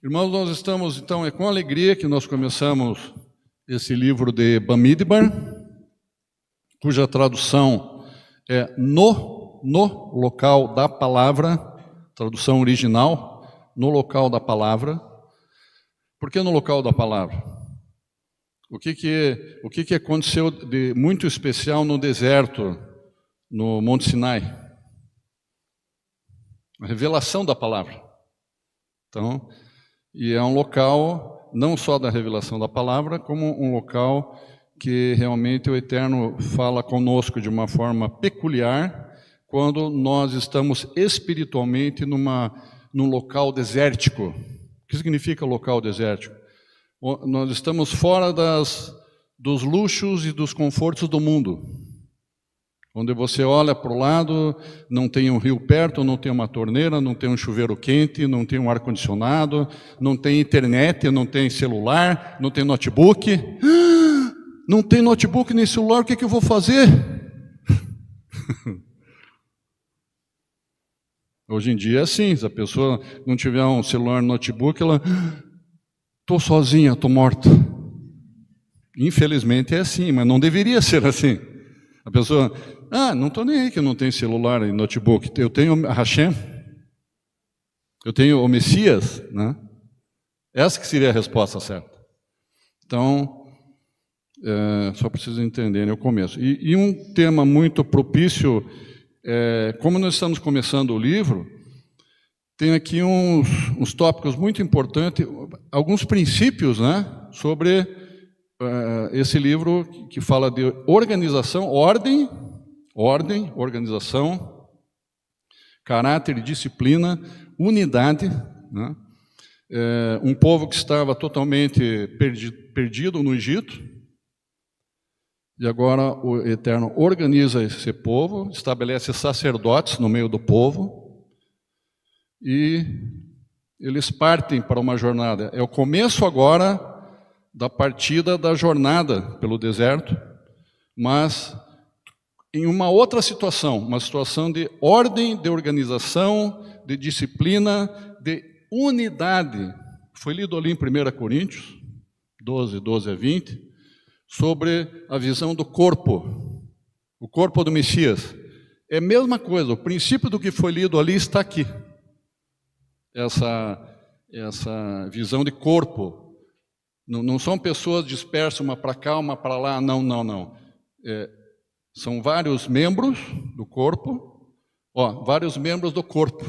Irmãos, nós estamos, então, é com alegria que nós começamos esse livro de Bamidbar, cuja tradução é no local da palavra, tradução original, no local da palavra. Por que no local da palavra? O que aconteceu de muito especial no deserto, no Monte Sinai? A revelação da palavra. Então, e é um local não só da revelação da palavra, como um local que realmente o Eterno fala conosco de uma forma peculiar quando nós estamos espiritualmente num local desértico. O que significa local desértico? Nós estamos fora dos luxos e dos confortos do mundo. Onde você olha para o lado, não tem um rio perto, não tem uma torneira, não tem um chuveiro quente, não tem um ar-condicionado, não tem internet, não tem celular, não tem notebook. Não tem notebook nem celular, o que eu vou fazer? Hoje em dia é assim, se a pessoa não tiver um celular, notebook, ela... Estou sozinha, estou morta. Infelizmente é assim, mas não deveria ser assim. A pessoa... não estou nem aí que eu não tenho celular e notebook. Eu tenho a Hashem, eu tenho o Messias, né? Essa que seria a resposta certa. Então, só preciso entender o começo. E um tema muito propício, como nós estamos começando o livro, tem aqui uns tópicos muito importantes, alguns princípios, né, sobre esse livro que fala de organização, ordem, organização, caráter e disciplina, unidade, né? Um povo que estava totalmente perdido no Egito, e agora o Eterno organiza esse povo, estabelece sacerdotes no meio do povo, e eles partem para uma jornada. É o começo agora da partida da jornada pelo deserto, mas em uma outra situação, uma situação de ordem, de organização, de disciplina, de unidade. Foi lido ali em 1 Coríntios 12 a 20, sobre a visão do corpo, o corpo do Messias. É a mesma coisa, o princípio do que foi lido ali está aqui. Essa visão de corpo. Não são pessoas dispersas, uma para cá, uma para lá, não. São vários membros do corpo, vários membros do corpo,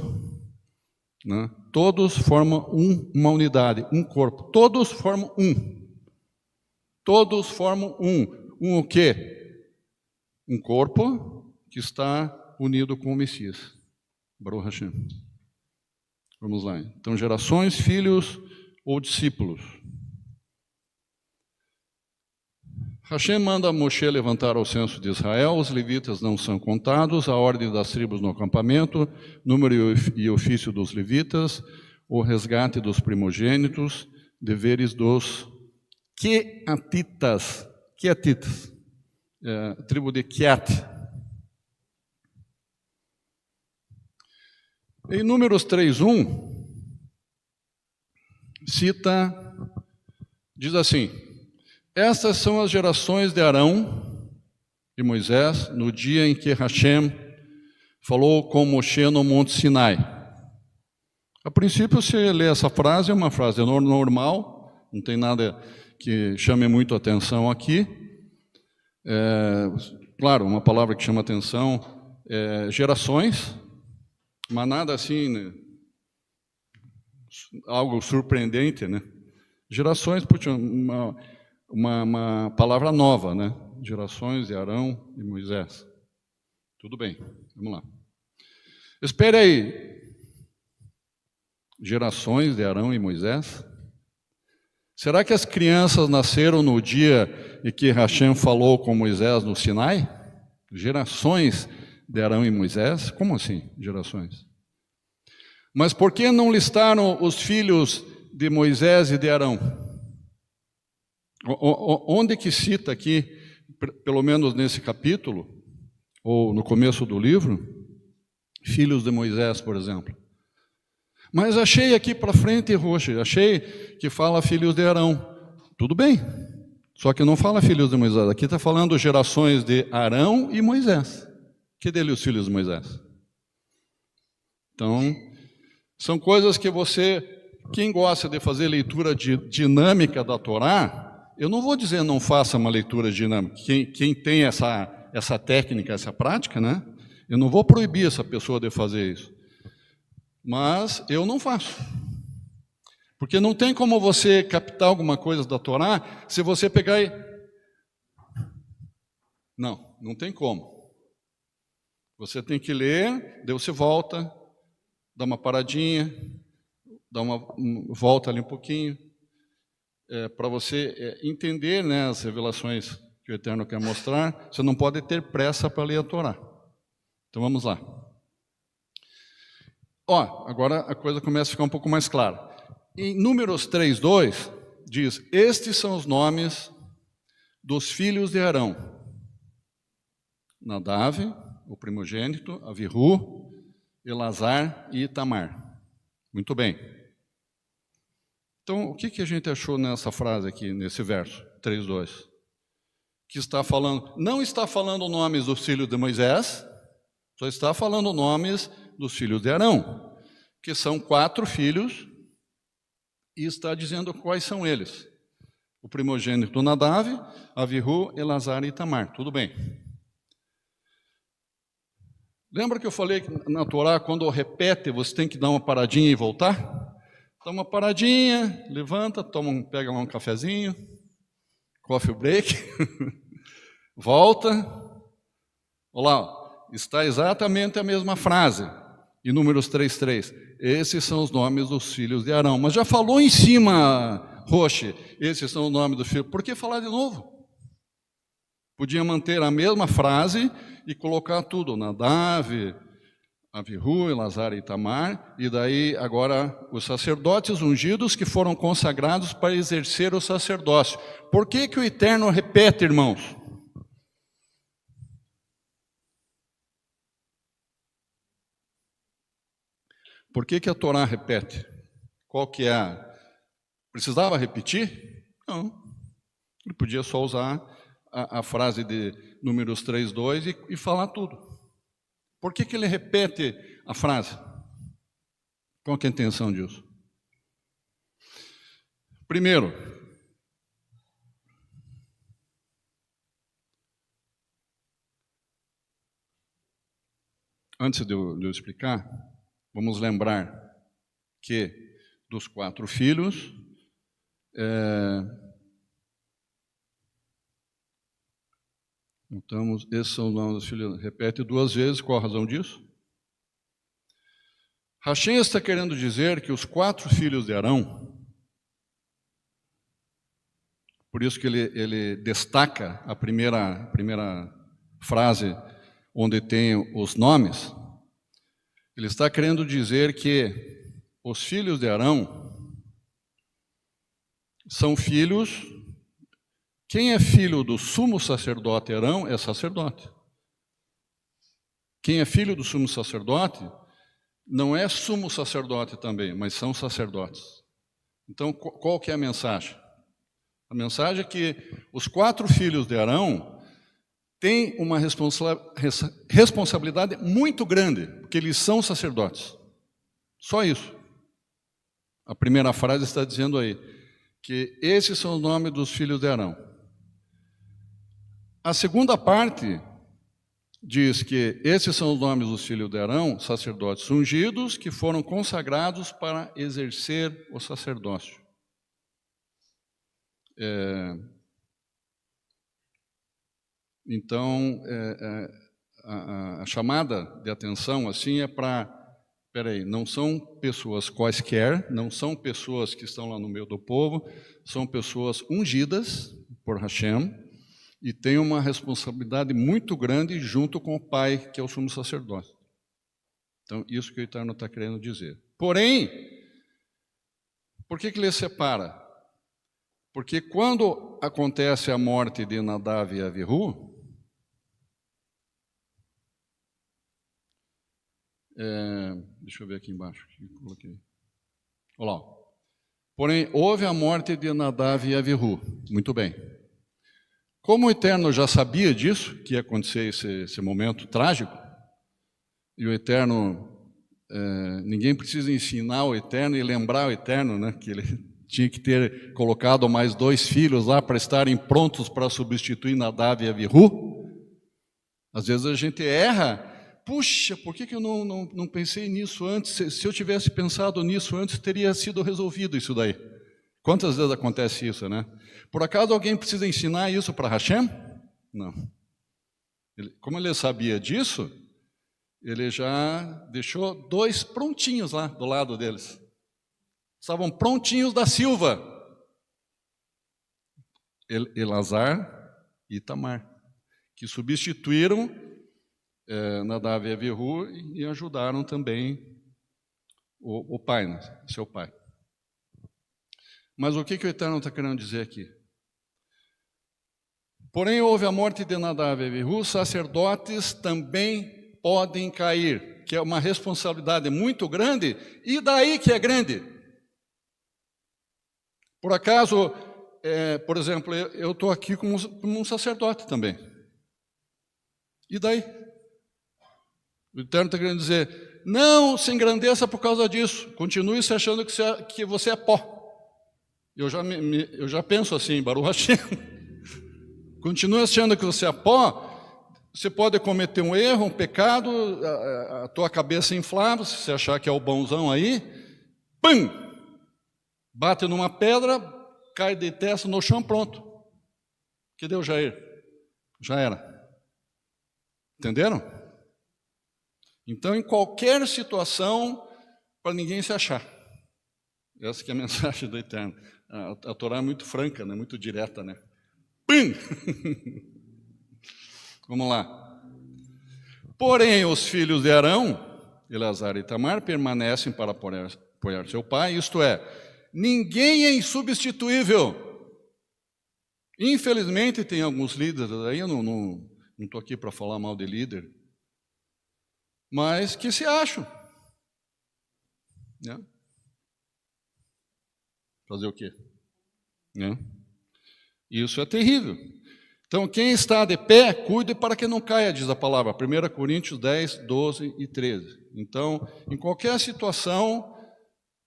né? Todos formam uma unidade, um corpo, todos formam um. Todos formam um o quê? Um corpo que está unido com o Messias. Baruch Hashem. Vamos lá. Então, gerações, filhos ou discípulos. Hashem manda Moshe levantar o censo de Israel, os levitas não são contados, a ordem das tribos no acampamento, número e ofício dos levitas, o resgate dos primogênitos, deveres dos Queatitas, tribo de Queat. Em Números 3:1, diz assim: estas são as gerações de Arão e Moisés no dia em que Hashem falou com Moshe no Monte Sinai. A princípio, você lê essa frase, é uma frase normal, não tem nada que chame muito a atenção aqui. Claro, uma palavra que chama atenção é gerações, mas nada assim, né? Algo surpreendente, né? Gerações, uma palavra nova, né? Gerações de Arão e Moisés. Tudo bem, vamos lá. Espere aí. Gerações de Arão e Moisés? Será que as crianças nasceram no dia em que Hashem falou com Moisés no Sinai? Gerações de Arão e Moisés? Como assim, gerações? Mas por que não listaram os filhos de Moisés e de Arão? Onde que cita aqui, pelo menos nesse capítulo, ou no começo do livro, filhos de Moisés, por exemplo? Mas achei aqui para frente, Roche, achei que fala filhos de Arão. Tudo bem, só que não fala filhos de Moisés. Aqui está falando gerações de Arão e Moisés. Que dele os filhos de Moisés? Então, são coisas que você, quem gosta de fazer leitura dinâmica da Torá, eu não vou dizer não faça uma leitura dinâmica. Quem tem essa técnica, essa prática, né? Eu não vou proibir essa pessoa de fazer isso. Mas eu não faço. Porque não tem como você captar alguma coisa da Torá se você pegar e... Não tem como. Você tem que ler, daí você volta, dá uma paradinha, dá uma volta ali um pouquinho, para você entender, né, as revelações que o Eterno quer mostrar. Você não pode ter pressa para ler a Torá. Então vamos lá. Agora a coisa começa a ficar um pouco mais clara. Em Números 3:2 diz: estes são os nomes dos filhos de Arão: Nadav, o primogênito, Avihu, Elazar e Itamar. Muito bem. Então, o que a gente achou nessa frase aqui, nesse verso 3:2? Que está falando, não está falando nomes dos filhos de Moisés, só está falando nomes dos filhos de Arão, que são 4 filhos, e está dizendo quais são eles. O primogênito Nadav, Avihu, Elazar e Itamar. Tudo bem. Lembra que eu falei que na Torá, quando repete, você tem que dar uma paradinha e voltar? Dá uma paradinha, levanta, pega lá um cafezinho, coffee break, volta. Olha lá, está exatamente a mesma frase, em Números 3:3. Esses são os nomes dos filhos de Arão. Mas já falou em cima, Roche, esses são os nomes dos filhos. Por que falar de novo? Podia manter a mesma frase e colocar tudo, Nadav, Avihu, Elazar e Itamar, e daí agora os sacerdotes ungidos que foram consagrados para exercer o sacerdócio. Por que o Eterno repete, irmãos? Por que a Torá repete? Qual que é a... Precisava repetir? Não. Ele podia só usar a frase de Números 3:2 e falar tudo. Por que ele repete a frase? Qual que é a intenção disso? Primeiro, antes de eu explicar, vamos lembrar que dos 4 filhos, então, esses são os nomes dos filhos. Repete 2 vezes, qual a razão disso? Hashem está querendo dizer que os 4 filhos de Arão, por isso que ele destaca a primeira frase onde tem os nomes, ele está querendo dizer que os filhos de Arão são filhos... Quem é filho do sumo sacerdote Arão é sacerdote. Quem é filho do sumo sacerdote não é sumo sacerdote também, mas são sacerdotes. Então, qual que é a mensagem? A mensagem é que os 4 filhos de Arão têm uma responsabilidade muito grande, porque eles são sacerdotes. Só isso. A primeira frase está dizendo aí que esses são os nomes dos filhos de Arão. A segunda parte diz que esses são os nomes dos filhos de Arão, sacerdotes ungidos, que foram consagrados para exercer o sacerdócio. Então, a chamada de atenção assim é para, não são pessoas quaisquer, não são pessoas que estão lá no meio do povo, são pessoas ungidas por Hashem, e tem uma responsabilidade muito grande junto com o pai, que é o sumo sacerdote. Então, isso que o Eterno está querendo dizer. Porém, por que ele separa? Porque quando acontece a morte de Nadav e Avihu, deixa eu ver aqui embaixo, que eu coloquei. Olha lá. Porém, houve a morte de Nadav e Avihu. Muito bem. Como o Eterno já sabia disso, que ia acontecer esse momento trágico, e o Eterno, ninguém precisa ensinar o Eterno e lembrar o Eterno, né, que ele tinha que ter colocado mais 2 filhos lá para estarem prontos para substituir Nadav e Avihu. Às vezes a gente erra. Puxa, por que eu não pensei nisso antes? Se eu tivesse pensado nisso antes, teria sido resolvido isso daí. Quantas vezes acontece isso, né? Por acaso alguém precisa ensinar isso para Hashem? Não. Como ele sabia disso, ele já deixou 2 prontinhos lá do lado deles. Estavam prontinhos da Silva. Elazar e Itamar, que substituíram Nadav e Avihu e ajudaram também o pai, né? Seu pai. Mas o que o Eterno está querendo dizer aqui? Porém, houve a morte de Nadav e Avihu, sacerdotes também podem cair, que é uma responsabilidade muito grande, e daí que é grande. Por acaso, por exemplo, eu estou aqui como um sacerdote também. E daí? O Eterno está querendo dizer, não se engrandeça por causa disso, continue se achando que você é pó. Eu já penso assim, Baruch Hashem. Continue achando que você é pó, você pode cometer um erro, um pecado, a tua cabeça inflada, se você achar que é o bonzão aí, pum! Bate numa pedra, cai de testa no chão, pronto. Que deu, Jair? Já era. Entenderam? Então, em qualquer situação, para ninguém se achar. Essa que é a mensagem do Eterno. A Torá é muito franca, né? Muito direta, né? Pum! Vamos lá. Porém, os filhos de Arão, Elazar e Itamar, permanecem para apoiar seu pai, isto é, ninguém é insubstituível. Infelizmente, tem alguns líderes, aí eu não estou aqui para falar mal de líder, mas que se acham. Né? Fazer o quê? Né? Isso é terrível. Então, quem está de pé, cuide para que não caia, diz a palavra. 1 Coríntios 10, 12 e 13. Então, em qualquer situação,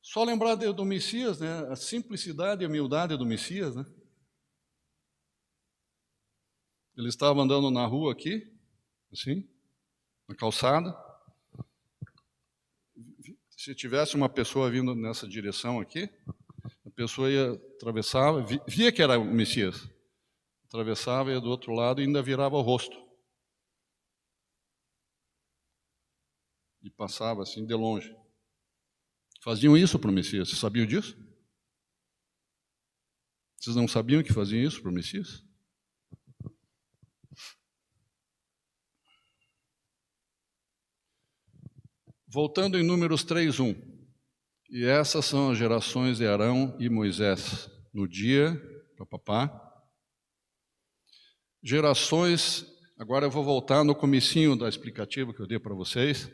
só lembrar do Messias, né? A simplicidade e a humildade do Messias. Né? Ele estava andando na rua aqui, assim, na calçada. Se tivesse uma pessoa vindo nessa direção aqui, a pessoa ia atravessava, via que era o Messias. Atravessava, ia do outro lado e ainda virava o rosto. E passava assim de longe. Faziam isso para o Messias. Vocês sabiam disso? Vocês não sabiam que faziam isso para o Messias? Voltando em Números 3:1. E essas são as gerações de Arão e Moisés. No dia, papapá. Gerações, agora eu vou voltar no comecinho da explicativa que eu dei para vocês.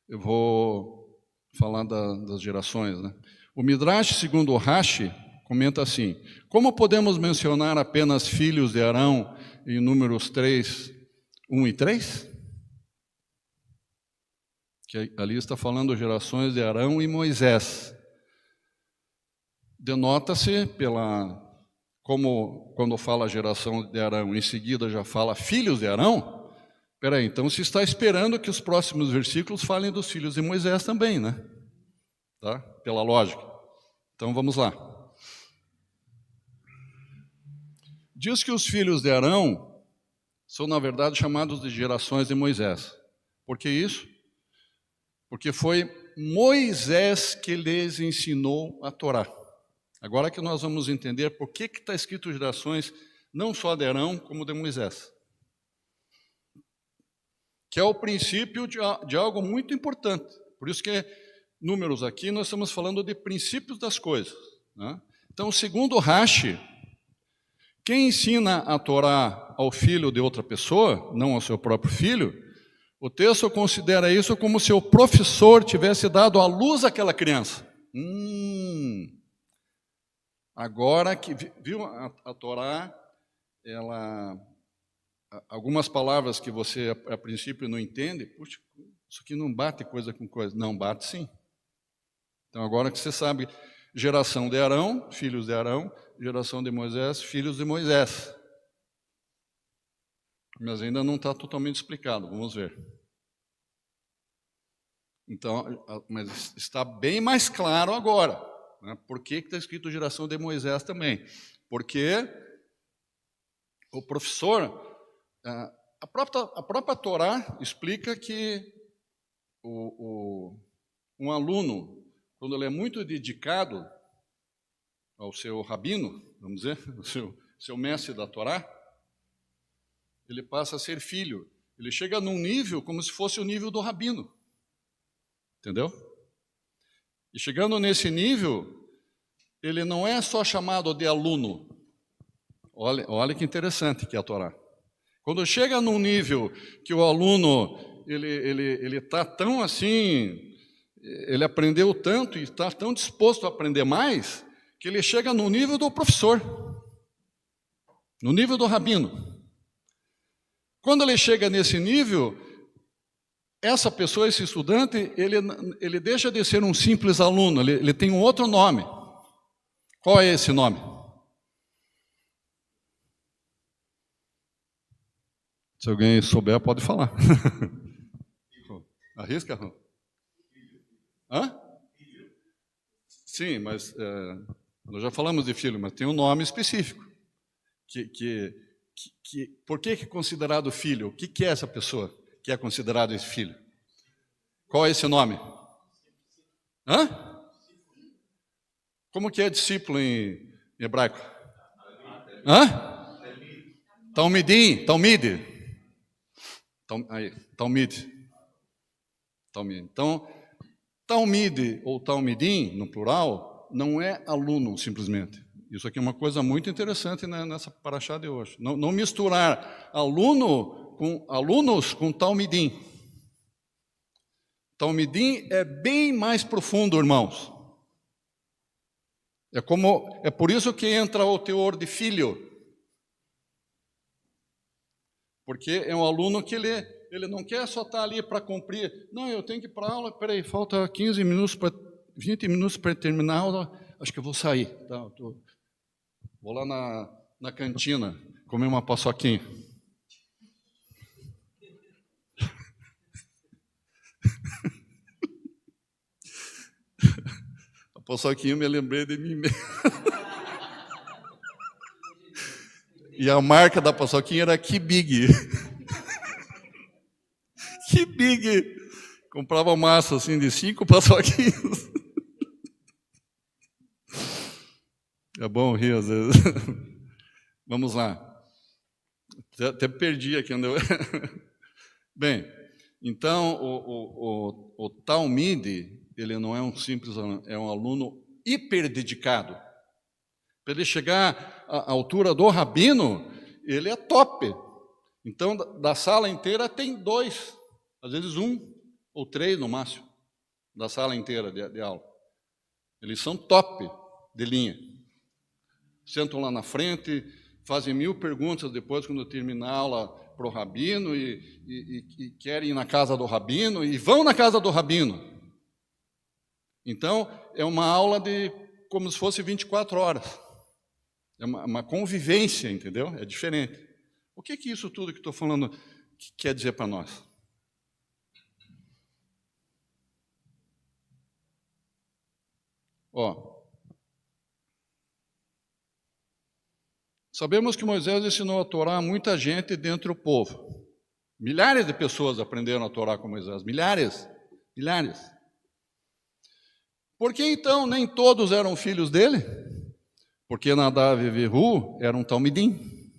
Eu vou falar das gerações. Né? O Midrash, segundo o Rashi, comenta assim, como podemos mencionar apenas filhos de Arão em Números 3, 1 e 3? Que ali está falando gerações de Arão e Moisés. Denota-se como quando fala geração de Arão, em seguida já fala filhos de Arão. Espera aí, então se está esperando que os próximos versículos falem dos filhos de Moisés também, né? Tá? Pela lógica. Então vamos lá. Diz que os filhos de Arão são, na verdade, chamados de gerações de Moisés. Por que isso? Porque foi Moisés que lhes ensinou a Torá. Agora que nós vamos entender por que está escrito gerações não só de Arão, como de Moisés. Que é o princípio de algo muito importante. Por isso que Números aqui nós estamos falando de princípios das coisas. Né? Então, segundo Rashi, quem ensina a Torá ao filho de outra pessoa, não ao seu próprio filho, o texto considera isso como se o professor tivesse dado à luz àquela criança. Agora que viu a Torá, algumas palavras que você a princípio não entende, puxa, isso aqui não bate coisa com coisa. Não, bate sim. Então agora que você sabe, geração de Arão, filhos de Arão, geração de Moisés, filhos de Moisés. Mas ainda não está totalmente explicado, vamos ver. Então, mas está bem mais claro agora, né? Por que está escrito geração de Moisés também? Porque o professor, a própria Torá explica que um aluno, quando ele é muito dedicado ao seu rabino, vamos dizer, o seu mestre da Torá, ele passa a ser filho. Ele chega num nível como se fosse o nível do rabino. Entendeu? E chegando nesse nível, ele não é só chamado de aluno. Olha que interessante que é a Torá. Quando chega num nível que o aluno ele está tão assim, ele aprendeu tanto e está tão disposto a aprender mais, que ele chega no nível do professor, no nível do rabino. Quando ele chega nesse nível, essa pessoa, esse estudante, ele deixa de ser um simples aluno, ele tem um outro nome. Qual é esse nome? Se alguém souber, pode falar. Arrisca, Ron? Hã? Sim, mas nós já falamos de filho, mas tem um nome específico. Por que é considerado filho? O que é essa pessoa que é considerado esse filho? Qual é esse nome? Hã? Como que é discípulo em hebraico? Hã? Talmidim, Talmide. Talmide. Então, Talmide ou Talmidim, no plural, não é aluno simplesmente. Isso aqui é uma coisa muito interessante nessa paraxá de hoje. Não misturar alunos com Talmidim. Talmidim é bem mais profundo, irmãos. É por isso que entra o teor de filho. Porque é um aluno que ele não quer só estar ali para cumprir. Não, eu tenho que ir para a aula, peraí, falta 20 minutos para terminar a aula, acho que eu vou sair. Tá, vou lá na cantina comer uma paçoquinha. A paçoquinha eu me lembrei de mim mesmo. E a marca da paçoquinha era Que Big. Que Big. Comprava massa assim de 5 paçoquinhas. É bom rir às vezes. Vamos lá. Até perdi aqui onde eu... Bem, então o Talmide, ele não é um simples aluno, é um aluno hiperdedicado. Para ele chegar à altura do rabino, ele é top. Então, da sala inteira tem 2, às vezes 1 ou 3 no máximo, da sala inteira de aula. Eles são top de linha. Sentam lá na frente, fazem 1000 perguntas depois, quando terminar a aula, para o rabino, e querem ir na casa do rabino, e vão na casa do rabino. Então, é uma aula como se fosse 24 horas. É uma convivência, entendeu? É diferente. O que isso tudo que estou falando quer dizer para nós? Sabemos que Moisés ensinou a Torá a muita gente dentro do povo. Milhares de pessoas aprenderam a Torá com Moisés. Milhares. Por que então nem todos eram filhos dele? Porque Nadav e Abiú eram Talmidim.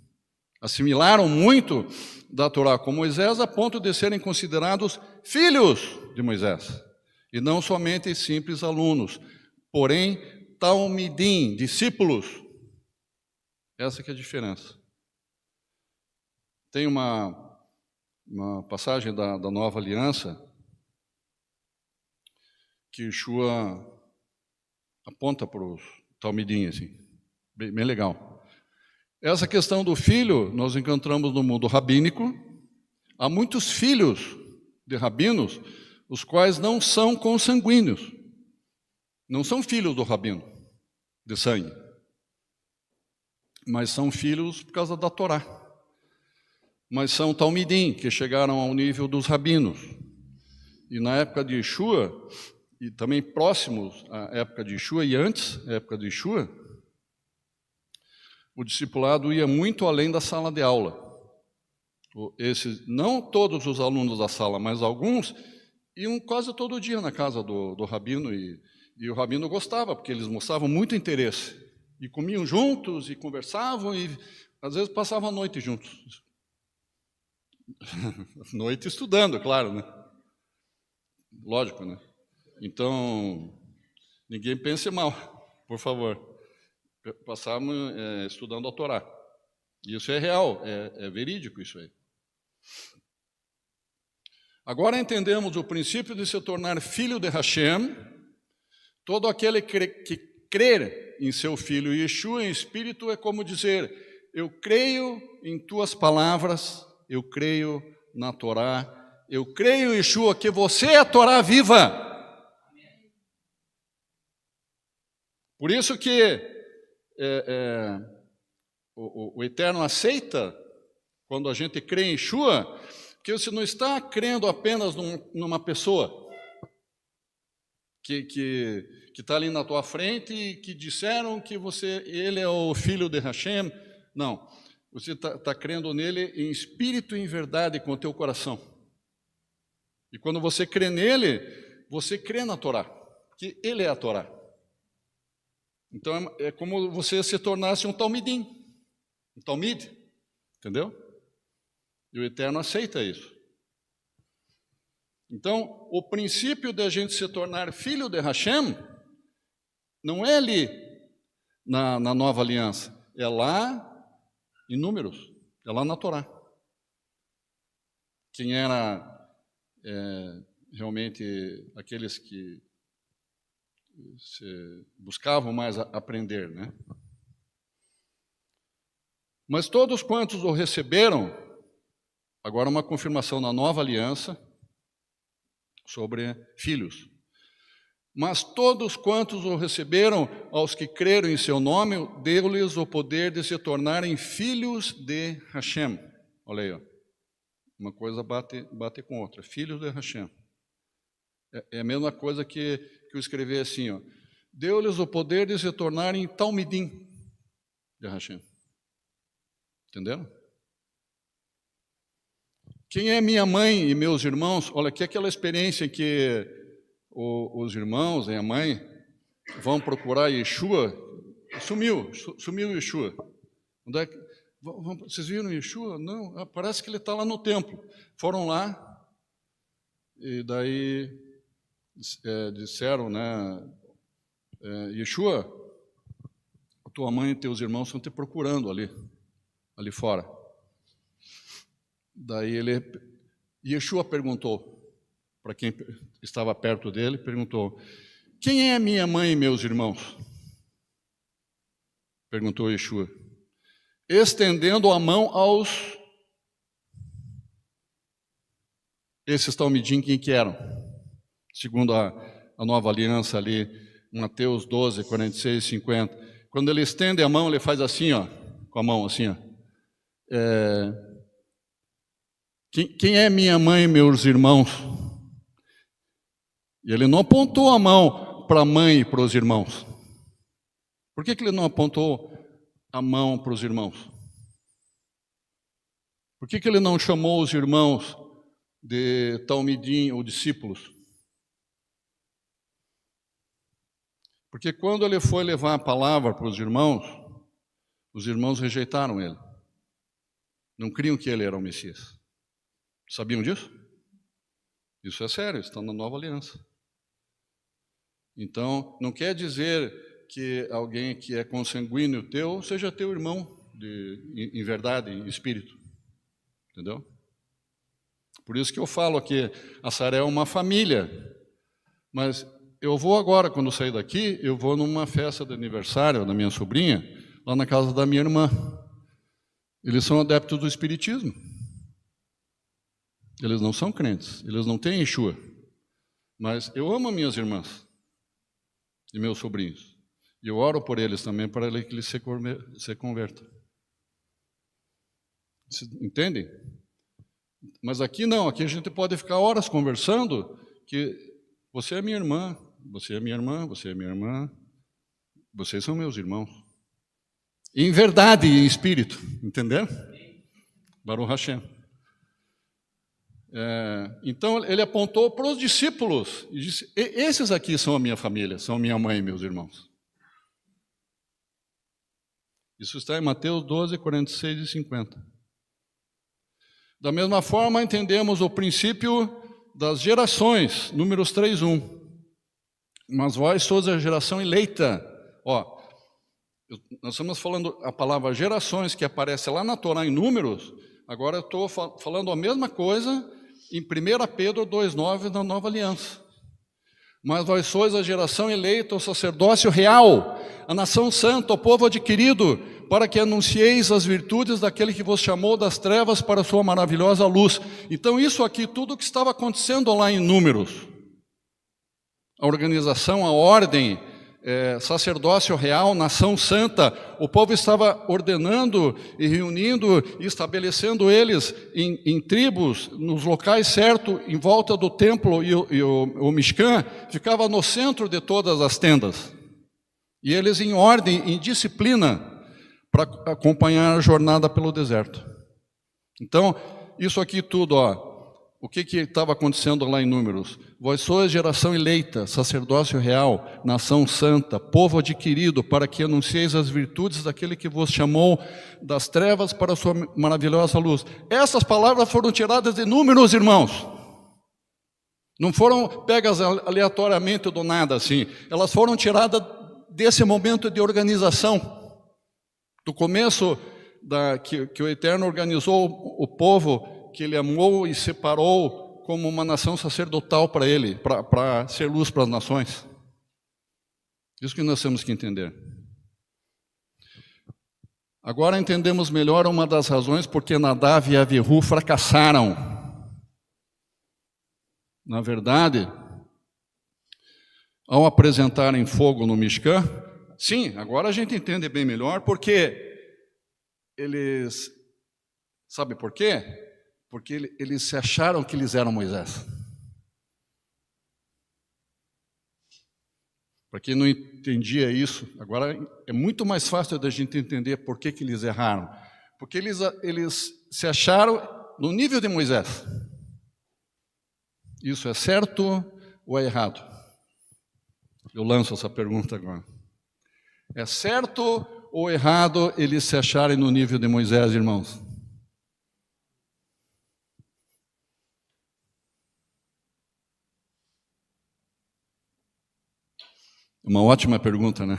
Assimilaram muito da Torá com Moisés a ponto de serem considerados filhos de Moisés. E não somente simples alunos, porém Talmidim, discípulos. Essa que é a diferença. Tem uma passagem da Nova Aliança que Yeshua Aponta para os talmidim, assim. Bem legal. Essa questão do filho, nós encontramos no mundo rabínico. Há muitos filhos de rabinos, os quais não são consanguíneos. Não são filhos do rabino, de sangue. Mas são filhos por causa da Torá. Mas são talmidim, que chegaram ao nível dos rabinos. E na época de Yeshua, e também próximos à época de Yeshua e antes da época de Yeshua, o discipulado ia muito além da sala de aula. Não todos os alunos da sala, mas alguns iam quase todo dia na casa do rabino, e o rabino gostava, porque eles mostravam muito interesse. E comiam juntos, e conversavam, e às vezes passavam a noite juntos. Noite estudando, claro, né? Lógico, né? Então, ninguém pense mal, por favor. Passávamos estudando a Torá. Isso é real, é verídico isso aí. Agora entendemos o princípio de se tornar filho de Hashem. Todo aquele que crer em seu filho Yeshua em espírito é como dizer: eu creio em tuas palavras, eu creio na Torá, eu creio, Yeshua, que você é a Torá viva. Por isso que o Eterno aceita quando a gente crê em Yeshua, que você não está crendo apenas numa pessoa que está ali na tua frente e que disseram que ele é o filho de Hashem. Não, você está crendo nele em espírito e em verdade com o teu coração. E quando você crê nele, você crê na Torá, que ele é a Torá. Então é como você se tornasse um talmidim, um talmid, entendeu? E o Eterno aceita isso. Então, o princípio de a gente se tornar filho de Hashem não é ali na nova aliança, é lá em Números, é lá na Torá. Quem era realmente aqueles que buscavam mais aprender, né? Mas todos quantos o receberam, agora uma confirmação na nova aliança sobre filhos. Mas todos quantos o receberam, aos que creram em seu nome, deu-lhes o poder de se tornarem filhos de Hashem. Olha aí, ó. Uma coisa bate com outra. Filhos de Hashem. É a mesma coisa que eu escrevi assim, ó. Deu-lhes o poder de se tornarem talmidim de Hashem. Entenderam? Quem é minha mãe e meus irmãos? Olha, aqui é aquela experiência em que os irmãos e a mãe vão procurar Yeshua. Sumiu Yeshua. Onde é que, vocês viram Yeshua? Não, parece que ele está lá no templo. Foram lá e daí disseram, né? Yeshua, tua mãe e teus irmãos estão te procurando ali fora. Daí Yeshua perguntou para quem estava perto dele, perguntou: quem é minha mãe e meus irmãos? Perguntou Yeshua, estendendo a mão aos esses talmidim, quem que eram? Segundo a nova aliança ali, Mateus 12, 46 e 50. Quando ele estende a mão, ele faz assim, ó, com a mão assim, ó. Quem é minha mãe e meus irmãos? E ele não apontou a mão para a mãe e para os irmãos. Por que ele não apontou a mão para os irmãos? Por que ele não chamou os irmãos de talmidim ou discípulos? Porque quando ele foi levar a palavra para os irmãos rejeitaram ele. Não criam que ele era o Messias. Sabiam disso? Isso é sério, está na nova aliança. Então, não quer dizer que alguém que é consanguíneo teu seja teu irmão em verdade, em espírito. Entendeu? Por isso que eu falo que a Saré é uma família, mas eu vou agora, quando sair daqui, eu vou numa festa de aniversário da minha sobrinha, lá na casa da minha irmã. Eles são adeptos do espiritismo. Eles não são crentes, eles não têm Yeshua. Mas eu amo minhas irmãs e meus sobrinhos. E eu oro por eles também, para que eles se convertam. Entendem? Mas aqui não, aqui a gente pode ficar horas conversando, que você é minha irmã, você é minha irmã, você é minha irmã, vocês são meus irmãos. Em verdade e em espírito, entenderam? Baruch Hashem. Então ele apontou para os discípulos e disse: esses aqui são a minha família, são minha mãe e meus irmãos. Isso está em Mateus 12, 46 e 50. Da mesma forma, entendemos o princípio das gerações, Números 3:1. Mas vós sois a geração eleita. Nós estamos falando a palavra gerações, que aparece lá na Torá em Números. Agora eu estou falando a mesma coisa em 1 Pedro 2,9, na Nova Aliança. Mas vós sois a geração eleita, o sacerdócio real, a nação santa, o povo adquirido, para que anuncieis as virtudes daquele que vos chamou das trevas para a sua maravilhosa luz. Então isso aqui, tudo o que estava acontecendo lá em Números, a organização, a ordem, sacerdócio real, nação santa, o povo estava ordenando e reunindo e estabelecendo eles em tribos, nos locais certos, em volta do templo, e o Mishkan ficava no centro de todas as tendas. E eles em ordem, em disciplina, para acompanhar a jornada pelo deserto. Então, isso aqui tudo, o que estava acontecendo lá em Números? Vós sois geração eleita, sacerdócio real, nação santa, povo adquirido, para que anuncieis as virtudes daquele que vos chamou das trevas para a sua maravilhosa luz. Essas palavras foram tiradas de Números, irmãos. Não foram pegas aleatoriamente do nada, assim. Elas foram tiradas desse momento de organização. Do começo que o Eterno organizou o povo, que Ele amou e separou como uma nação sacerdotal para Ele, para ser luz para as nações. Isso que nós temos que entender. Agora entendemos melhor uma das razões porque Nadav e Avihu fracassaram. Na verdade, ao apresentarem fogo no Mishkan, sim, agora a gente entende bem melhor porque eles... Sabe por quê? Porque eles se acharam que eles eram Moisés. Para quem não entendia isso, agora é muito mais fácil da gente entender por que eles erraram. Porque eles se acharam no nível de Moisés. Isso é certo ou é errado? Eu lanço essa pergunta agora. É certo ou errado eles se acharem no nível de Moisés, irmãos? Uma ótima pergunta, né?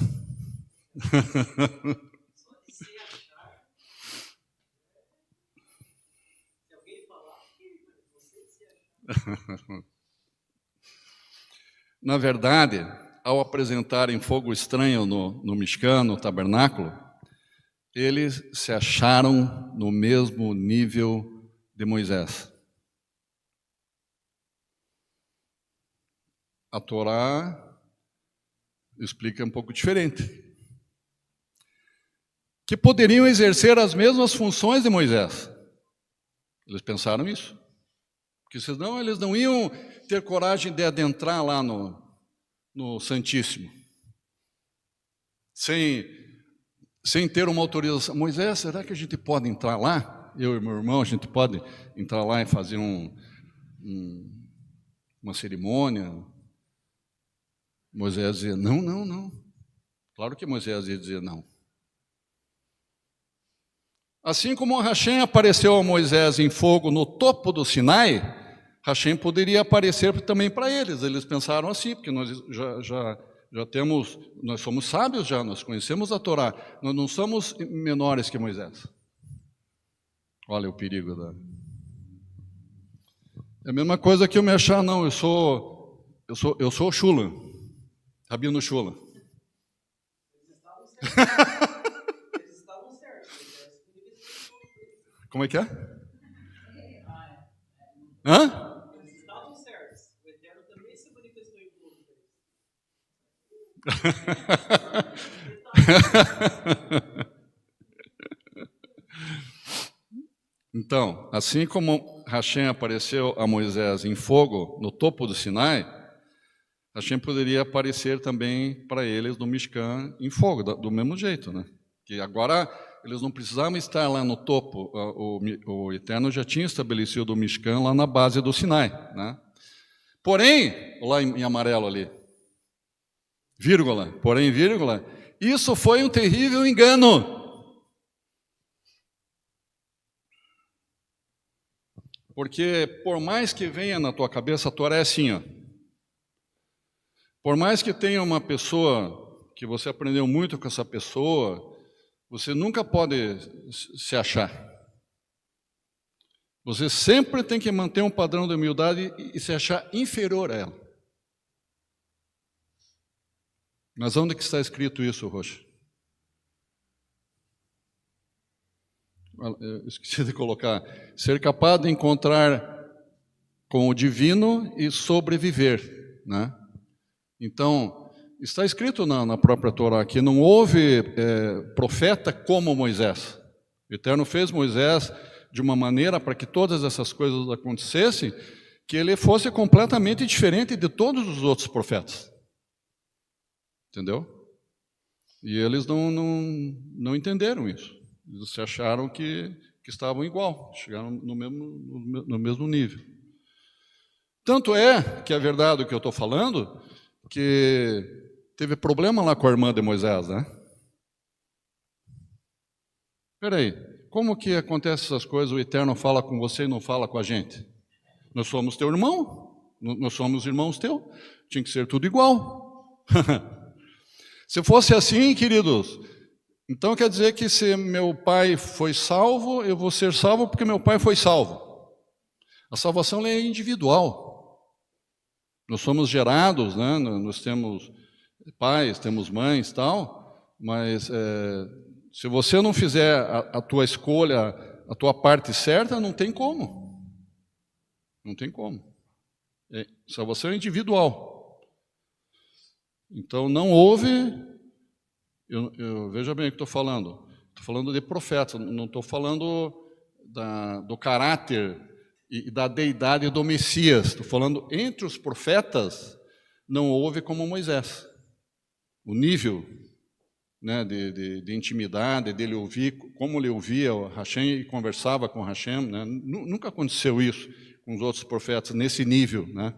Na verdade, ao apresentarem fogo estranho no Mishkan, no tabernáculo, eles se acharam no mesmo nível de Moisés. A Torá explica um pouco diferente. Que poderiam exercer as mesmas funções de Moisés. Eles pensaram isso. Porque senão eles não iam ter coragem de adentrar lá no Santíssimo. Sem ter uma autorização. Moisés, será que a gente pode entrar lá? Eu e meu irmão, a gente pode entrar lá e fazer uma cerimônia? Moisés dizia, não. Claro que Moisés ia dizer não. Assim como Hashem apareceu a Moisés em fogo no topo do Sinai, Hashem poderia aparecer também para eles. Eles pensaram assim, porque nós já temos, nós somos sábios já, nós conhecemos a Torá, nós não somos menores que Moisés. Olha o perigo da... É a mesma coisa que eu me achar, não, eu sou Shulam. Rabino Shula. Eles estavam certos. Como é que é? Hã? Eles estavam certos. O Eterno também se manifestou em povo deles. Então, assim como Hashem apareceu a Moisés em fogo no topo do Sinai, Hashem poderia aparecer também para eles no Mishkan em fogo, do mesmo jeito, né? Que agora eles não precisavam estar lá no topo, o Eterno já tinha estabelecido o Mishkan lá na base do Sinai, né? Porém, lá em amarelo ali, vírgula, porém, vírgula, isso foi um terrível engano. Porque por mais que venha na tua cabeça, a Torá é assim, ó. Por mais que tenha uma pessoa que você aprendeu muito com essa pessoa, você nunca pode se achar. Você sempre tem que manter um padrão de humildade e se achar inferior a ela. Mas onde que está escrito isso, Rocha? Eu esqueci de colocar. Ser capaz de encontrar com o divino e sobreviver, né? Então, está escrito na própria Torá que não houve profeta como Moisés. O Eterno fez Moisés de uma maneira para que todas essas coisas acontecessem, que ele fosse completamente diferente de todos os outros profetas. Entendeu? E eles não entenderam isso. Eles se acharam que estavam igual, chegaram no mesmo nível. Tanto é que é verdade o que eu estou falando, que teve problema lá com a irmã de Moisés, né? Espera aí, como que acontecem essas coisas, o Eterno fala com você e não fala com a gente? Nós somos teu irmão, nós somos irmãos teus, tinha que ser tudo igual. Se fosse assim, queridos, então quer dizer que se meu pai foi salvo, eu vou ser salvo porque meu pai foi salvo. A salvação é individual. Nós somos gerados, né? Nós temos pais, temos mães, tal, mas se você não fizer a tua escolha, a tua parte certa, não tem como. Não tem como. Salvação é individual. Então não houve. Veja bem o que estou falando. Estou falando de profetas, não estou falando do caráter e da deidade do Messias. Estou falando entre os profetas, não houve como Moisés. O nível, né, de intimidade, dele ouvir, como ele ouvia o Hashem e conversava com Hashem, né? Nunca aconteceu isso com os outros profetas, nesse nível, né?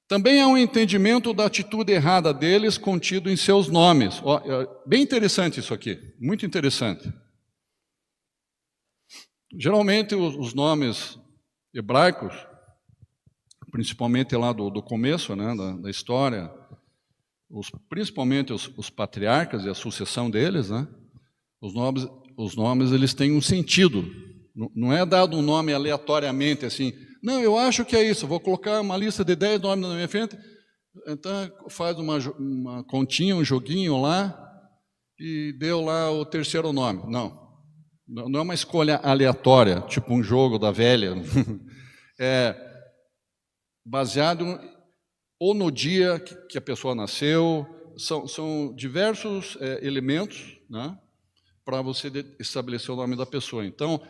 Também há um entendimento da atitude errada deles contido em seus nomes. Bem interessante isso aqui, muito interessante. Geralmente os nomes hebraicos, principalmente lá do começo, né, da história, principalmente os patriarcas e a sucessão deles, né, os nomes eles têm um sentido. Não é dado um nome aleatoriamente assim. Não, eu acho que é isso, vou colocar uma lista de 10 nomes na minha frente, então faz uma continha, um joguinho lá, e deu lá o terceiro nome. Não é uma escolha aleatória, tipo um jogo da velha. É baseado ou no dia que a pessoa nasceu, são diversos elementos, né, para você estabelecer o nome da pessoa. Então,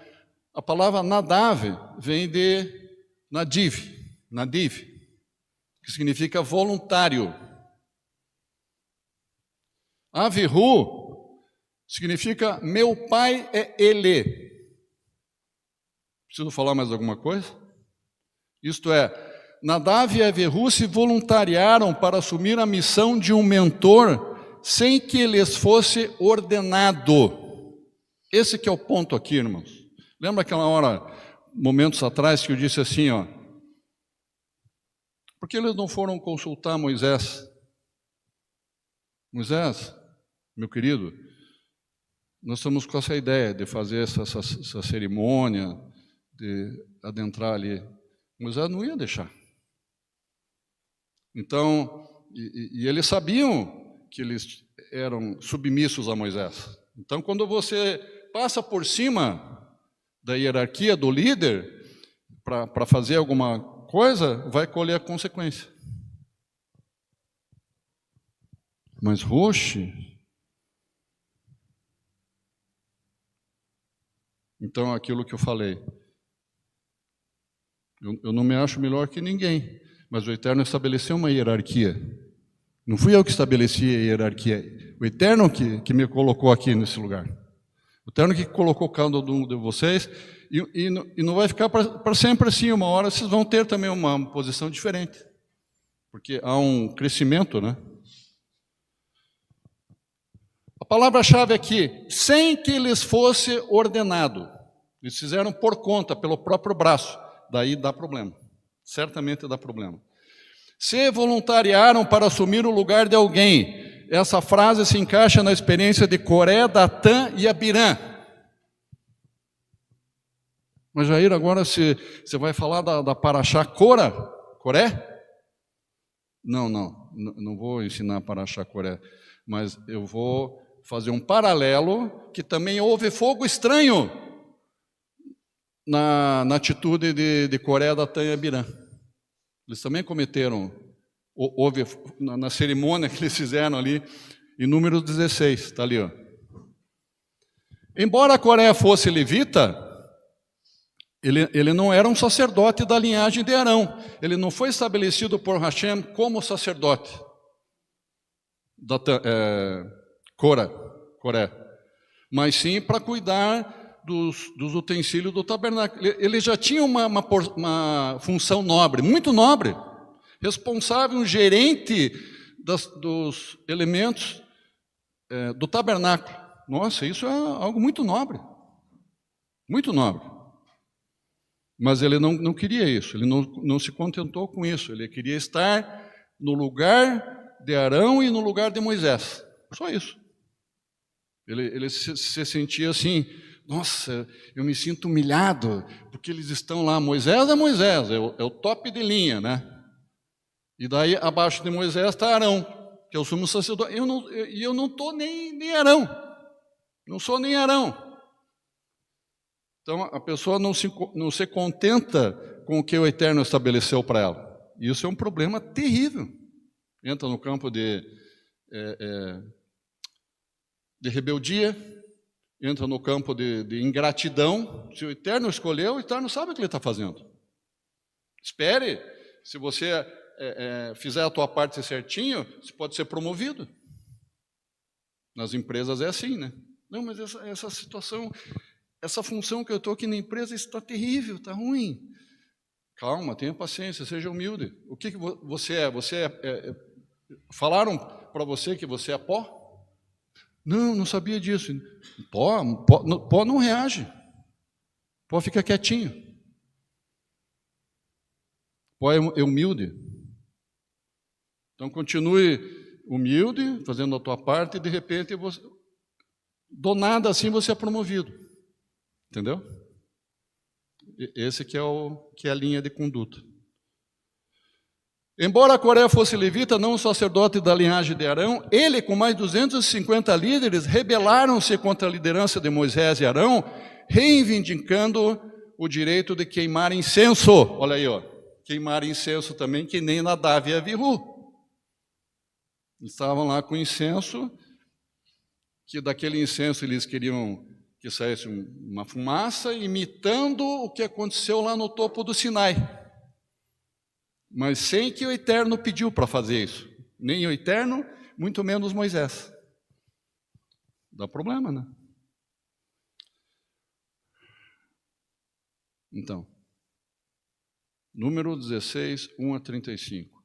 a palavra Nadav vem de Nadiv, que significa voluntário. Avihu significa meu pai é ele. Preciso falar mais alguma coisa? Isto é, Nadav e Avihu se voluntariaram para assumir a missão de um mentor sem que lhes fosse ordenado. Esse que é o ponto aqui, irmãos. Lembra aquela hora, momentos atrás, que eu disse assim, ó, por que eles não foram consultar Moisés? Moisés, meu querido, nós estamos com essa ideia de fazer essa cerimônia, de adentrar ali. Moisés não ia deixar. Então, e eles sabiam que eles eram submissos a Moisés. Então, quando você passa por cima da hierarquia do líder para fazer alguma coisa, vai colher a consequência. Mas Roche, então aquilo que eu falei, eu não me acho melhor que ninguém, mas o Eterno estabeleceu uma hierarquia. Não fui eu que estabeleci a hierarquia, o Eterno que me colocou aqui nesse lugar. O Eterno que colocou cada um de vocês, e não vai ficar para sempre assim. Uma hora vocês vão ter também uma posição diferente, porque há um crescimento, né? A palavra-chave aqui, sem que lhes fosse ordenado. Eles fizeram por conta, pelo próprio braço. Daí dá problema. Certamente dá problema. Se voluntariaram para assumir o lugar de alguém. Essa frase se encaixa na experiência de Coré, Datã e Abirã. Mas Jair, agora você vai falar da Paraxá Coré? Não vou ensinar Paraxá Coré, mas eu vou fazer um paralelo que também houve fogo estranho na atitude de Coré, Datã e Abirã. Eles também cometeram, houve na cerimônia que eles fizeram ali, em Números 16, está ali, ó. Embora Coré fosse levita, ele não era um sacerdote da linhagem de Arão. Ele não foi estabelecido por Hashem como sacerdote. Coré. Mas sim para cuidar dos utensílios do tabernáculo. Ele já tinha uma função nobre, muito nobre. Responsável, um gerente dos elementos do tabernáculo. Nossa, isso é algo muito nobre. Muito nobre. Mas ele não queria isso, ele não se contentou com isso. Ele queria estar no lugar de Arão e no lugar de Moisés. Só isso. Ele se sentia assim, nossa, eu me sinto humilhado, porque eles estão lá. Moisés é Moisés, é o top de linha, né? E daí, abaixo de Moisés está Arão, que é o sumo sacerdote. E eu não estou nem Arão. Não sou nem Arão. Então, a pessoa não se contenta com o que o Eterno estabeleceu para ela. Isso é um problema terrível. Entra no campo de rebeldia, entra no campo de ingratidão. Se o Eterno escolheu, o Eterno sabe o que ele está fazendo. Espere, se você fizer a tua parte certinho, você pode ser promovido. Nas empresas é assim, né? Não, mas essa situação, essa função que eu estou aqui na empresa está terrível, está ruim. Calma, tenha paciência, seja humilde. O que você é? Falaram para você que você é pó? Não sabia disso. Pó não reage. Pó fica quietinho. Pó é humilde. Então continue humilde, fazendo a tua parte, e de repente, do nada assim você é promovido. Entendeu? Esse que é a linha de conduta. Embora Coré fosse levita, não um sacerdote da linhagem de Arão, ele com mais 250 líderes rebelaram-se contra a liderança de Moisés e Arão, reivindicando o direito de queimar incenso. Olha aí, ó, queimar incenso também, que nem Nadav e Avihu. Estavam lá com incenso, que daquele incenso eles queriam que saísse uma fumaça, imitando o que aconteceu lá no topo do Sinai. Mas sem que o Eterno pediu para fazer isso. Nem o Eterno, muito menos Moisés. Dá problema, né? Então, número 16, 1 a 35.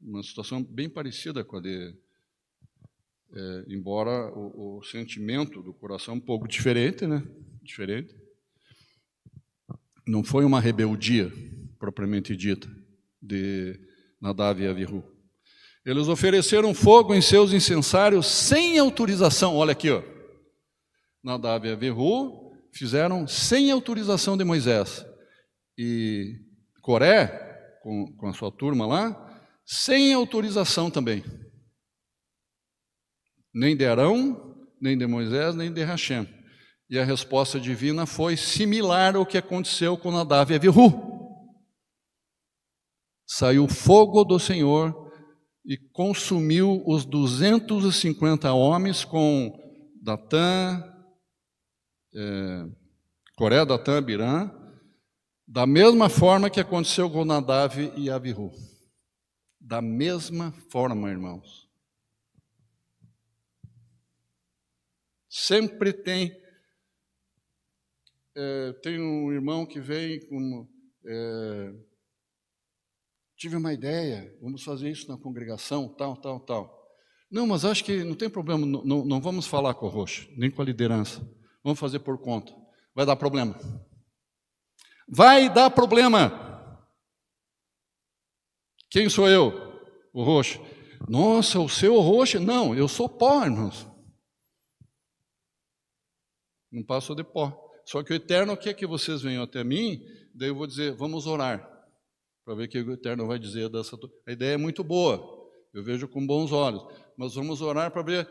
Uma situação bem parecida com a de... embora o sentimento do coração um pouco diferente, né? Diferente. Não foi uma rebeldia, propriamente dita, de Nadav e Avihu. Eles ofereceram fogo em seus incensários sem autorização. Olha aqui, ó. Nadav e Avihu fizeram sem autorização de Moisés. E Coré, com a sua turma lá, sem autorização também. Nem de Arão, nem de Moisés, nem de Hashem. E a resposta divina foi similar ao que aconteceu com Nadav e Avihu. Saiu fogo do Senhor e consumiu os 250 homens com Datã, Coré, Datã, Abirã, da mesma forma que aconteceu com Nadav e Avihu. Da mesma forma, irmãos. Sempre tem um irmão que vem como... tive uma ideia, vamos fazer isso na congregação, tal. Não, mas acho que não tem problema, não vamos falar com o Roxo, nem com a liderança. Vamos fazer por conta. Vai dar problema. Vai dar problema. Quem sou eu? O Roxo. Nossa, o seu Roxo? Não, eu sou pó, irmãos. Não passo de pó. Só que o Eterno quer que vocês venham até mim, daí eu vou dizer, vamos orar. Para ver o que o Eterno vai dizer dessa... A ideia é muito boa, eu vejo com bons olhos, mas vamos orar para ver.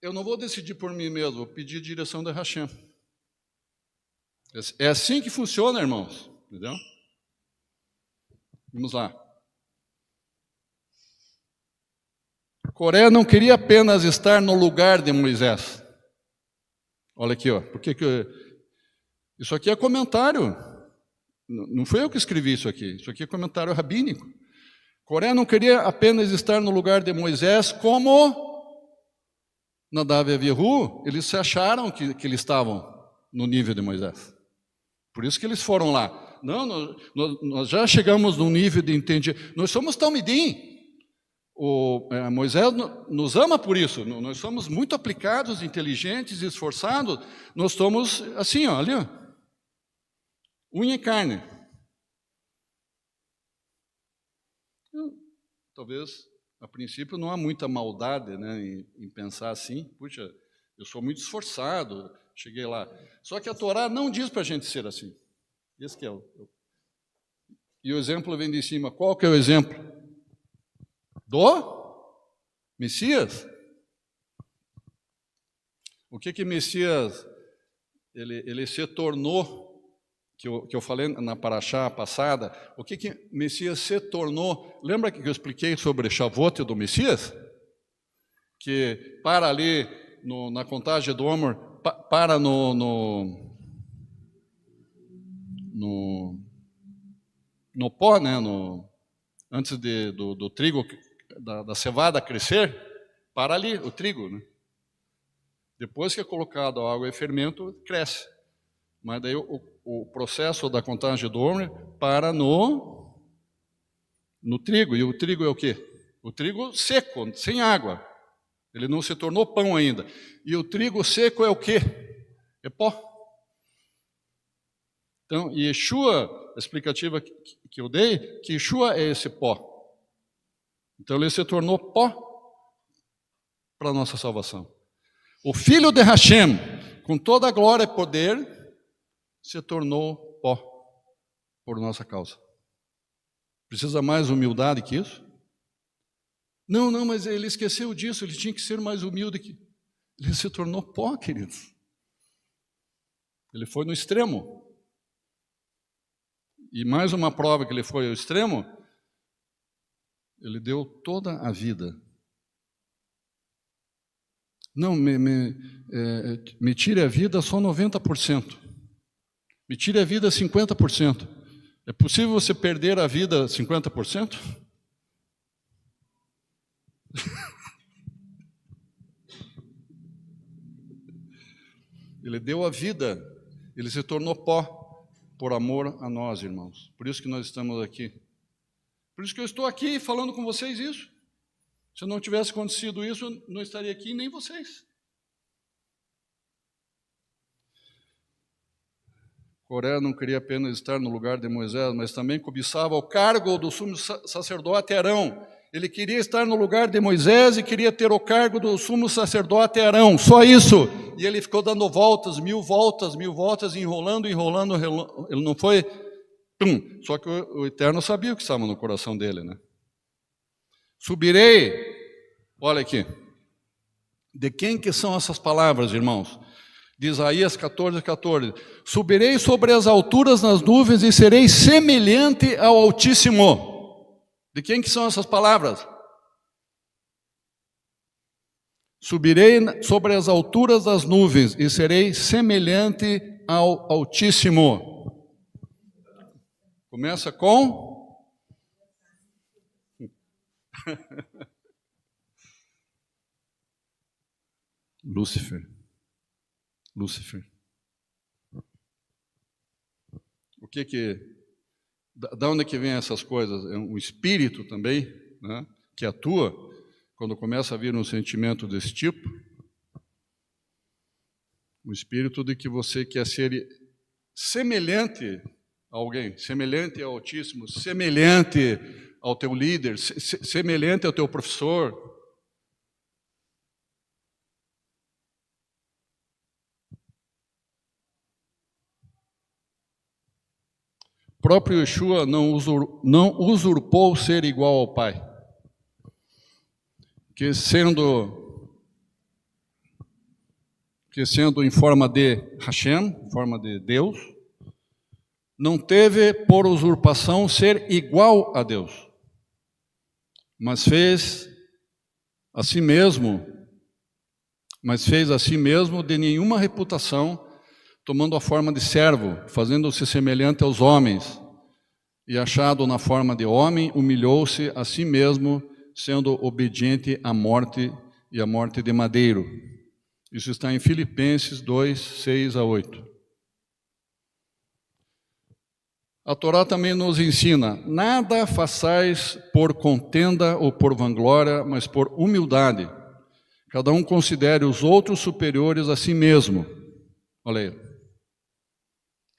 Eu não vou decidir por mim mesmo, vou pedir direção da Hashem. É assim que funciona, irmãos, entendeu? Vamos lá. Coré não queria apenas estar no lugar de Moisés. Olha aqui, ó. Isso aqui é comentário. Não foi eu que escrevi isso aqui. Isso aqui é comentário rabínico. Coré não queria apenas estar no lugar de Moisés como Nadav e Avihu. Eles se acharam que eles estavam no nível de Moisés. Por isso que eles foram lá. Não, nós já chegamos num nível de entendimento. Nós somos talmidim. Moisés nos ama por isso. Nós somos muito aplicados, inteligentes, esforçados. Nós somos assim, ó, ali, ó, unha e carne. Talvez, a princípio, não há muita maldade, né, em pensar assim. Puxa, eu sou muito esforçado, cheguei lá. Só que a Torá não diz para a gente ser assim. Esse que é E o exemplo vem de cima. Qual que é o exemplo? Do Messias. O que Messias ele se tornou, que eu falei na paraxá passada, o que Messias se tornou? Lembra que eu expliquei sobre Shavuot do Messias? Que para ali na contagem do Homer, para no pó, né? Antes do trigo, da cevada crescer, para ali o trigo, né? Depois que é colocado a água e fermento, cresce. Mas daí o processo da contagem do Homer para no trigo. E o trigo é o quê? O trigo seco, sem água. Ele não se tornou pão ainda. E o trigo seco é o quê? É pó. Então, Yeshua, a explicativa que eu dei, que Yeshua é esse pó. Então ele se tornou pó para a nossa salvação. O Filho de Hashem, com toda a glória e poder, se tornou pó por nossa causa. Precisa mais humildade que isso? Não, mas ele esqueceu disso, ele tinha que ser mais humilde que... Ele se tornou pó, queridos. Ele foi no extremo. E mais uma prova que ele foi ao extremo, ele deu toda a vida. Não, me tire a vida só 90%. Me tire a vida 50%. É possível você perder a vida 50%? Ele deu a vida, ele se tornou pó por amor a nós, irmãos. Por isso que nós estamos aqui. Por isso que eu estou aqui falando com vocês isso. Se não tivesse acontecido isso, eu não estaria aqui, nem vocês. Coré não queria apenas estar no lugar de Moisés, mas também cobiçava o cargo do sumo sacerdote Arão. Ele queria estar no lugar de Moisés e queria ter o cargo do sumo sacerdote Arão, só isso. E ele ficou dando voltas, mil voltas, enrolando. Ele não foi... Só que o Eterno sabia o que estava no coração dele, né? Subirei, olha aqui, de quem que são essas palavras, irmãos? De Isaías 14:14. Subirei sobre as alturas nas nuvens e serei semelhante ao Altíssimo. De quem que são essas palavras? Subirei sobre as alturas das nuvens e serei semelhante ao Altíssimo. Começa com... Lúcifer. O que da onde que vem essas coisas? É um espírito também, né, que atua quando começa a vir um sentimento desse tipo. O espírito de que você quer ser semelhante a alguém, semelhante ao Altíssimo, semelhante ao teu líder, semelhante ao teu professor. O próprio Yeshua não usurpou ser igual ao Pai, que sendo em forma de Hashem, em forma de Deus, não teve por usurpação ser igual a Deus, mas fez a si mesmo de nenhuma reputação, tomando a forma de servo, fazendo-se semelhante aos homens, e achado na forma de homem, humilhou-se a si mesmo, sendo obediente à morte e à morte de madeiro. Isso está em Filipenses 2:6-8. A Torá também nos ensina: nada façais por contenda ou por vanglória, mas por humildade. Cada um considere os outros superiores a si mesmo. Olha aí.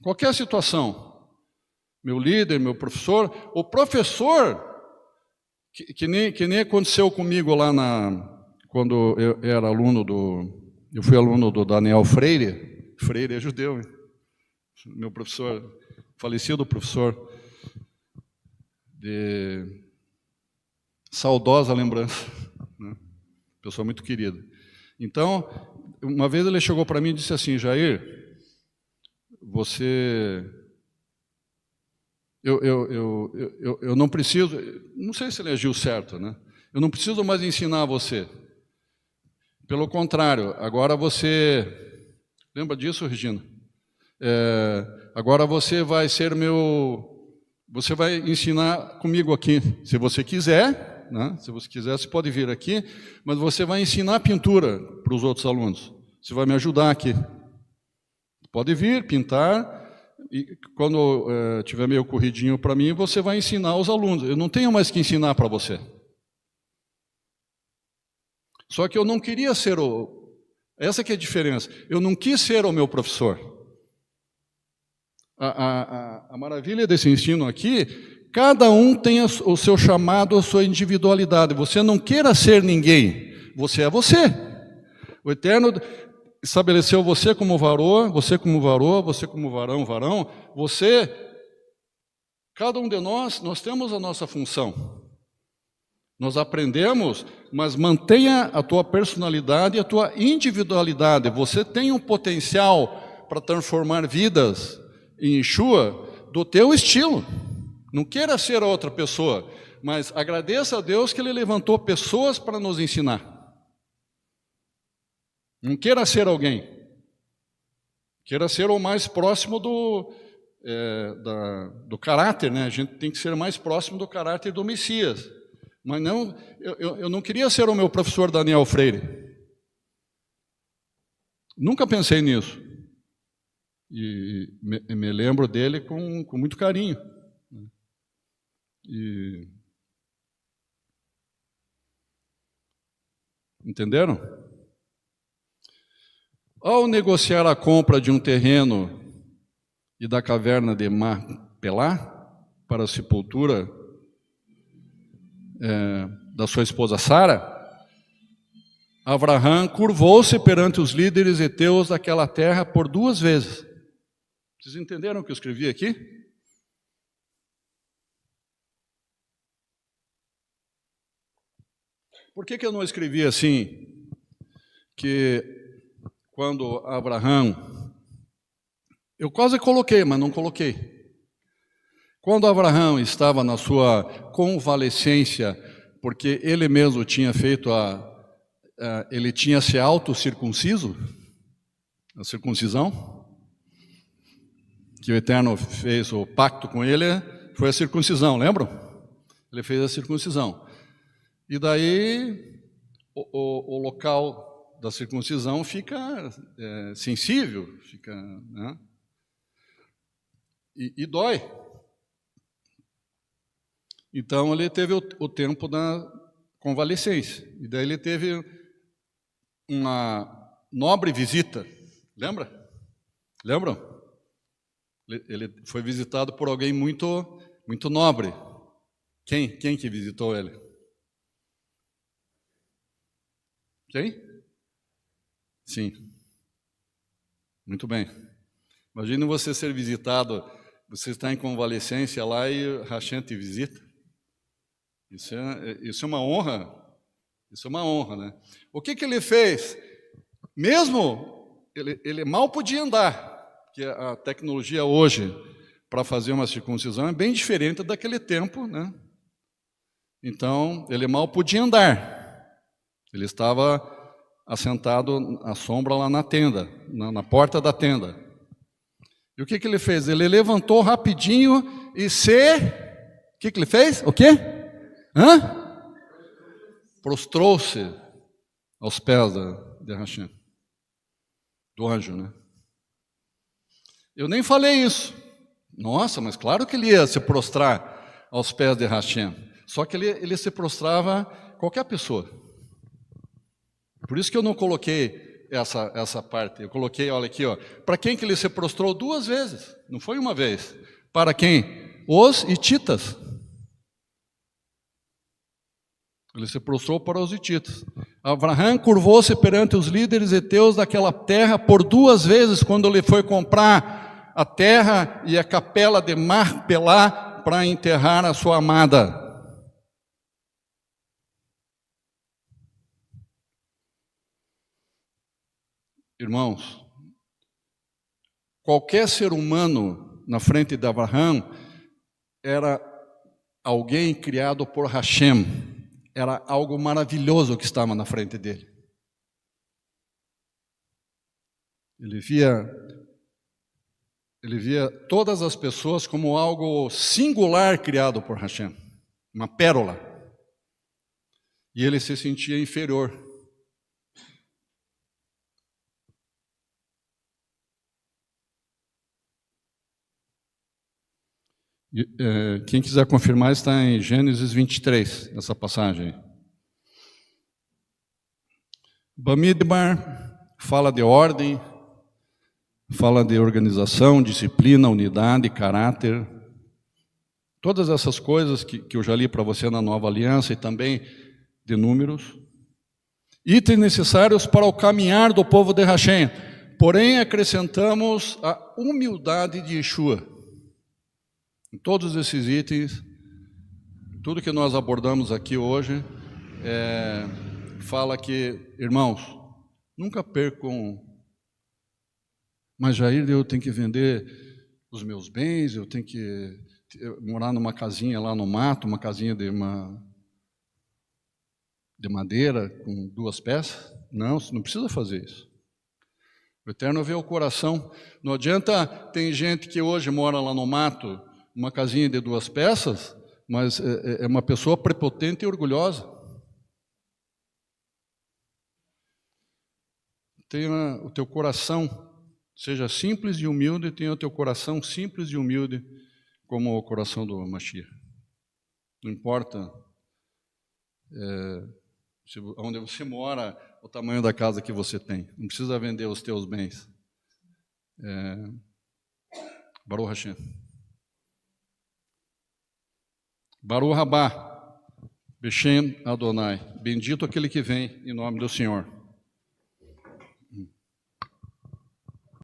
Qualquer situação, meu líder, meu professor, o professor, que nem aconteceu comigo lá quando eu era eu fui aluno do Daniel Freire. Freire é judeu, hein? Meu professor, falecido professor, de saudosa lembrança, né? Pessoa muito querida. Então, uma vez ele chegou para mim e disse assim: Jair, eu não preciso, não sei se ele agiu certo, né? Eu não preciso mais ensinar você. Pelo contrário, agora você... Lembra disso, Regina? Agora você vai ser você vai ensinar comigo aqui, se você quiser, né? Se você quiser, você pode vir aqui, mas você vai ensinar pintura para os outros alunos. Você vai me ajudar aqui. Pode vir, pintar, e quando tiver meio corridinho para mim, você vai ensinar aos alunos. Eu não tenho mais que ensinar para você. Só que eu não queria ser essa que é a diferença. Eu não quis ser o meu professor. A maravilha desse ensino aqui, cada um tem o seu chamado, a sua individualidade. Você não queira ser ninguém, você é você. O Eterno estabeleceu você como varô, você como varão, cada um de nós temos a nossa função. Nós aprendemos, mas mantenha a tua personalidade e a tua individualidade. Você tem um potencial para transformar vidas em Yeshua do teu estilo. Não queira ser outra pessoa, mas agradeça a Deus que Ele levantou pessoas para nos ensinar. Não queira ser alguém. Queira ser o mais próximo do caráter, né? A gente tem que ser mais próximo do caráter do Messias. Mas não, eu não queria ser o meu professor Daniel Freire. Nunca pensei nisso. E me lembro dele com muito carinho. Entenderam? Ao negociar a compra de um terreno e da caverna de Macpelá para a sepultura da sua esposa Sara, Abraham curvou-se perante os líderes heteus daquela terra por 2 vezes. Vocês entenderam o que eu escrevi aqui? Por que eu não escrevi assim, que quando Abraão, eu quase coloquei, mas não coloquei. Quando Abraão estava na sua convalescência, porque ele mesmo tinha feito ele tinha se auto-circunciso, a circuncisão, que o Eterno fez o pacto com ele, foi a circuncisão, lembram? Ele fez a circuncisão. E daí o local da circuncisão fica sensível, fica, né? E dói. Então ele teve o tempo da convalescência. E daí ele teve uma nobre visita. Lembram? Ele foi visitado por alguém muito, muito nobre. Quem que visitou ele? Quem? Sim. Muito bem. Imagine você ser visitado, você está em convalescência lá e Hashem te visita. Isso é uma honra. Isso é uma honra, né? O que ele fez? Mesmo ele mal podia andar, porque a tecnologia hoje para fazer uma circuncisão é bem diferente daquele tempo, né? Então ele mal podia andar. Ele estava assentado à sombra lá na tenda, na porta da tenda. E o que ele fez? Ele levantou rapidinho e o que ele fez? O quê? Prostrou-se aos pés de Hashem, do anjo, né? Eu nem falei isso. Nossa, mas claro que ele ia se prostrar aos pés de Hashem. Só que ele se prostrava qualquer pessoa. Por isso que eu não coloquei essa parte. Eu coloquei, olha aqui, ó, para quem que ele se prostrou 2 vezes, não foi uma vez. Para quem? Os hititas. Ele se prostrou para os hititas. Abraão curvou-se perante os líderes heteus daquela terra por 2 vezes, quando ele foi comprar a terra e a capela de Marpelá para enterrar a sua amada. Irmãos, qualquer ser humano na frente de Abraão era alguém criado por Hashem. Era algo maravilhoso que estava na frente dele. Ele via todas as pessoas como algo singular criado por Hashem, uma pérola. E ele se sentia inferior. Quem quiser confirmar, está em Gênesis 23, essa passagem. Bamidbar fala de ordem, fala de organização, disciplina, unidade, caráter. Todas essas coisas que eu já li para você na Nova Aliança e também de Números. Itens necessários para o caminhar do povo de Hashem. Porém, acrescentamos a humildade de Yeshua. Em todos esses itens, tudo que nós abordamos aqui hoje, fala que, irmãos, nunca percam, mas Jair, eu tenho que vender os meus bens, eu tenho que morar numa casinha lá no mato, uma casinha de madeira com 2 peças. Não, você não precisa fazer isso. O Eterno vê o coração. Não adianta, tem gente que hoje mora lá no mato, uma casinha de 2 peças, mas é uma pessoa prepotente e orgulhosa. Tenha o teu coração, seja simples e humilde, tenha o teu coração simples e humilde, como o coração do Mashiach. Não importa onde você mora, o tamanho da casa que você tem. Não precisa vender os teus bens. Baruch Hashem. Baruch Rabá, Beshem Adonai, bendito aquele que vem em nome do Senhor.